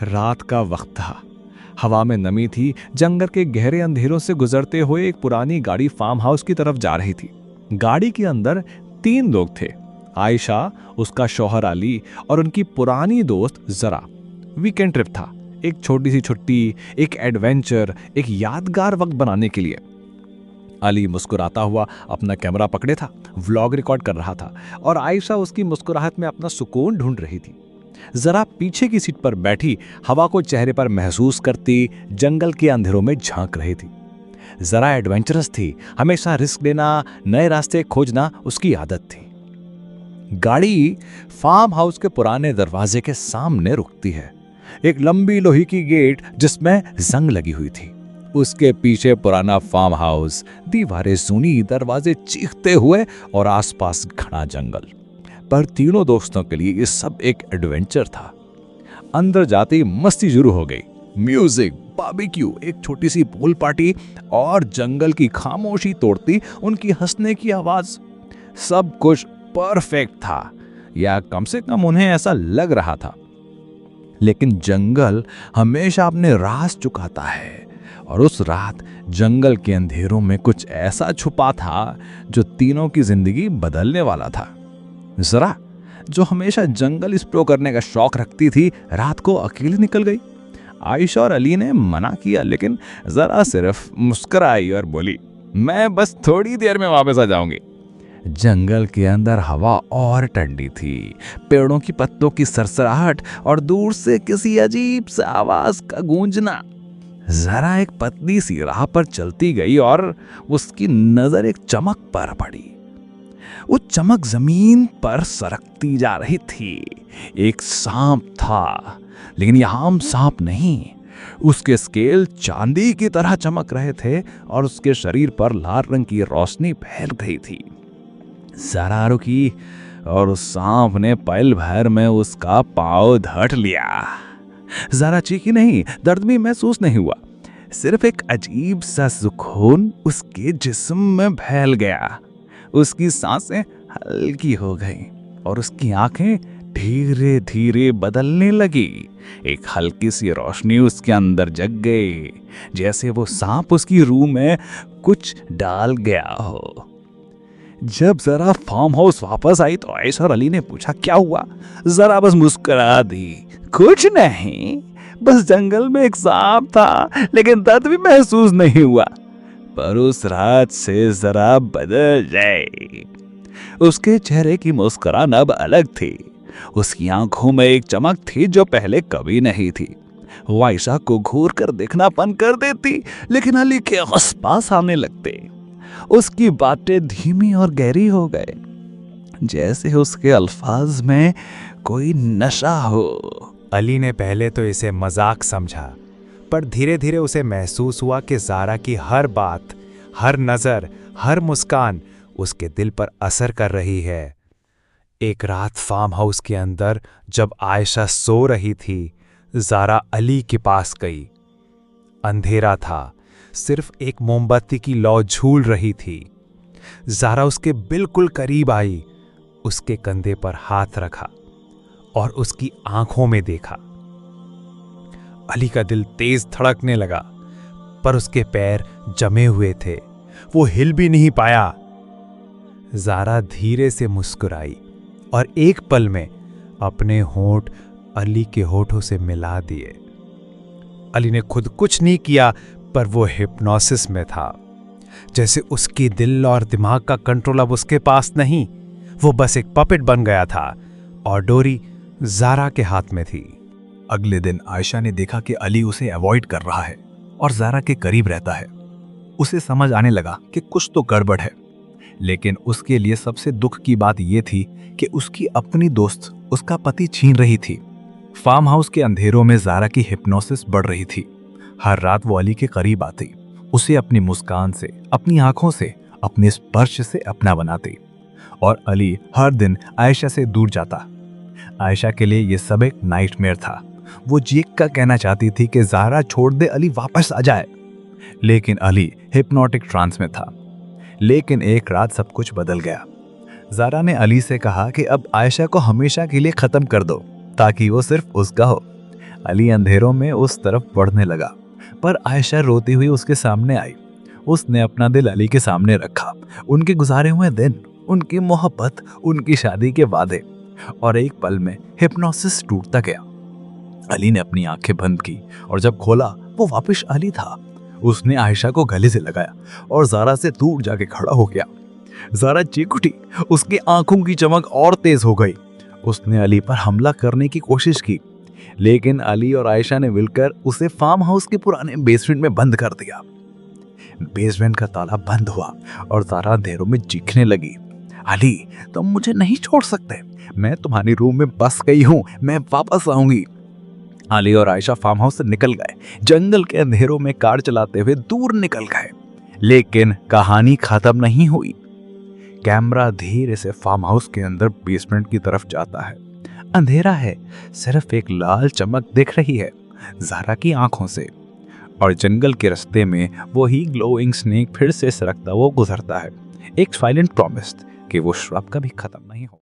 रात का वक्त था। हवा में नमी थी। जंगल के गहरे अंधेरों से गुजरते हुए एक पुरानी गाड़ी फार्म हाउस की तरफ जा रही थी। गाड़ी के अंदर 3 लोग थे, आयशा, उसका शौहर अली और उनकी पुरानी दोस्त जरा। वीकेंड ट्रिप था, एक छोटी सी छुट्टी, एक एडवेंचर, एक यादगार वक्त बनाने के लिए। अली मुस्कुराता हुआ अपना कैमरा पकड़े था, व्लॉग रिकॉर्ड कर रहा था और आयशा उसकी मुस्कुराहट में अपना सुकून ढूंढ रही थी। जरा पीछे की सीट पर बैठी हवा को चेहरे पर महसूस करती जंगल के अंधेरों में झांक रही थी। जरा एडवेंचरस थी, हमेशा रिस्क लेना, नए रास्ते खोजना उसकी आदत थी। गाड़ी फार्म हाउस के पुराने दरवाजे के सामने रुकती है। एक लंबी लोहे की गेट जिसमें जंग लगी हुई थी, उसके पीछे पुराना फार्म हाउस, दीवारें सूनी, दरवाजे चीखते हुए और आसपास घना जंगल। पर तीनों दोस्तों के लिए ये सब एक एडवेंचर था। अंदर जाते ही मस्ती शुरू हो गई। म्यूजिक, बारबेक्यू, एक छोटी सी पूल पार्टी और जंगल की खामोशी तोड़ती उनकी हंसने की आवाज। सब कुछ परफेक्ट था, या कम से कम उन्हें ऐसा लग रहा था। लेकिन जंगल हमेशा अपने राज चुकाता है, और उस रात जंगल के अंधेरों में कुछ ऐसा छुपा था जो तीनों की जिंदगी बदलने वाला था। जरा, जो हमेशा जंगल एक्सप्लोर करने का शौक रखती थी, रात को अकेली निकल गई। आयशा और अली ने मना किया, लेकिन जरा सिर्फ मुस्कुराई और बोली, मैं बस थोड़ी देर में वापस आ जाऊंगी। जंगल के अंदर हवा और ठंडी थी, पेड़ों की पत्तों की सरसराहट और दूर से किसी अजीब सी आवाज का गूंजना। जरा एक पतली सी राह पर चलती गई और उसकी नजर एक चमक पर पड़ी। वो चमक जमीन पर सरकती जा रही थी। एक सांप था, लेकिन यह आम सांप नहीं। उसके स्केल चांदी की तरह चमक रहे थे और उसके शरीर पर लाल रंग की रोशनी फैल रही थी। जरा रुकी और उस सांप ने पल भर में उसका पांव धट लिया। जरा चीखी नहीं, दर्द भी महसूस नहीं हुआ, सिर्फ एक अजीब सा सुकून उसके जिस्म में फैल गया। उसकी सांसें हल्की हो गईं और उसकी आंखें धीरे धीरे बदलने लगी। एक हल्की सी रोशनी उसके अंदर जग गई, जैसे वो सांप उसकी रूह में कुछ डाल गया हो। जब जरा फार्म हाउस वापस आई तो आयशा और अली ने पूछा, क्या हुआ? जरा बस मुस्कुरा दी, कुछ नहीं, बस जंगल में एक सांप था, लेकिन दर्द भी महसूस नहीं हुआ। पर उस रात से जरा बदल गई। उसके चेहरे की मुस्कुराहट अब अलग थी। उसकी आंखों में एक चमक थी जो पहले कभी नहीं थी। वो आयशा को घूर कर देखना बंद कर देती, लेकिन अली के आसपास आने लगते। उसकी बातें धीमी और गहरी हो गए, जैसे उसके अल्फाज में कोई नशा हो। अली ने पहले तो इसे मजाक समझा, पर धीरे धीरे उसे महसूस हुआ कि ज़ारा की हर बात, हर नज़र, हर मुस्कान उसके दिल पर असर कर रही है। एक रात फार्म हाउस के अंदर जब आयशा सो रही थी, ज़ारा अली के पास गई। अंधेरा था, सिर्फ एक मोमबत्ती की लौ झूल रही थी। ज़ारा उसके बिल्कुल करीब आई, उसके कंधे पर हाथ रखा और उसकी आंखों में देखा। अली का दिल तेज धड़कने लगा, पर उसके पैर जमे हुए थे, वो हिल भी नहीं पाया। ज़ारा धीरे से मुस्कुराई और एक पल में अपने होंठ अली के होठों से मिला दिए। अली ने खुद कुछ नहीं किया, पर वो हिप्नोसिस में था, जैसे उसकी दिल और दिमाग का कंट्रोल अब उसके पास नहीं। वो बस एक पपेट बन गया था और डोरी ज़ारा के हाथ में थी। अगले दिन आयशा ने देखा कि अली उसे अवॉइड कर रहा है और ज़ारा के करीब रहता है। उसे समझ आने लगा कि कुछ तो गड़बड़ है, लेकिन उसके लिए सबसे दुख की बात यह थी कि उसकी अपनी दोस्त उसका पति छीन रही थी। फार्म हाउस के अंधेरों में ज़ारा की हिप्नोसिस बढ़ रही थी। हर रात वो अली के करीब आती, उसे अपनी मुस्कान से, अपनी आंखों से, अपने स्पर्श से अपना बनाती, और अली हर दिन आयशा से दूर जाता। आयशा के लिए यह सब एक नाइटमेयर था। वो चीख कर कहना चाहती थी कि ज़ारा छोड़ दे, अली वापस आ जाए, लेकिन अली हिप्नोटिक ट्रांस में था। लेकिन एक रात सब कुछ बदल गया। ज़ारा ने अली से कहा कि अब आयशा को हमेशा के लिए ख़त्म कर दो, ताकि वो सिर्फ उसका हो। अली अंधेरों में उस तरफ बढ़ने लगा, पर आयशा रोती हुई उसके सामने आई। उसने अपना दिल अली के सामने रखा, उनके गुजारे हुए दिन, उनकी मोहब्बत, उनकी शादी के वादे, और एक पल में हिप्नोसिस टूटता गया। अली ने अपनी आंखें बंद की और जब खोला वो वापस अली था। उसने आयशा को गले से लगाया और ज़ारा से दूर जाके खड़ा हो गया। ज़ारा चीख उठी, उसकी आंखों की चमक और तेज हो गई। उसने अली पर हमला करने की कोशिश की, लेकिन अली और आयशा ने मिलकर उसे फार्म हाउस के पुराने बेसमेंट में बंद कर दिया। बेसमेंट का ताला बंद हुआ और ज़ारा अंधेरों में चीखने लगी, अली तुम मुझे नहीं छोड़ सकते, मैं तुम्हारी रूम में बस गई हूँ, मैं वापस आऊंगी। अली और आयशा फार्म हाउस से निकल गए, जंगल के अंधेरों में कार चलाते हुए दूर निकल गए। लेकिन कहानी खत्म नहीं हुई। कैमरा धीरे से फार्म हाउस के अंदर बेसमेंट की तरफ जाता है। अंधेरा है, सिर्फ एक लाल चमक दिख रही है ज़ारा की आंखों से, और जंगल के रास्ते में वही ग्लोइंग स्नेक फिर से सरकता वो गुजरता है। एक साइलेंट प्रॉमिस कि वो श्राप कभी खत्म नहीं हो।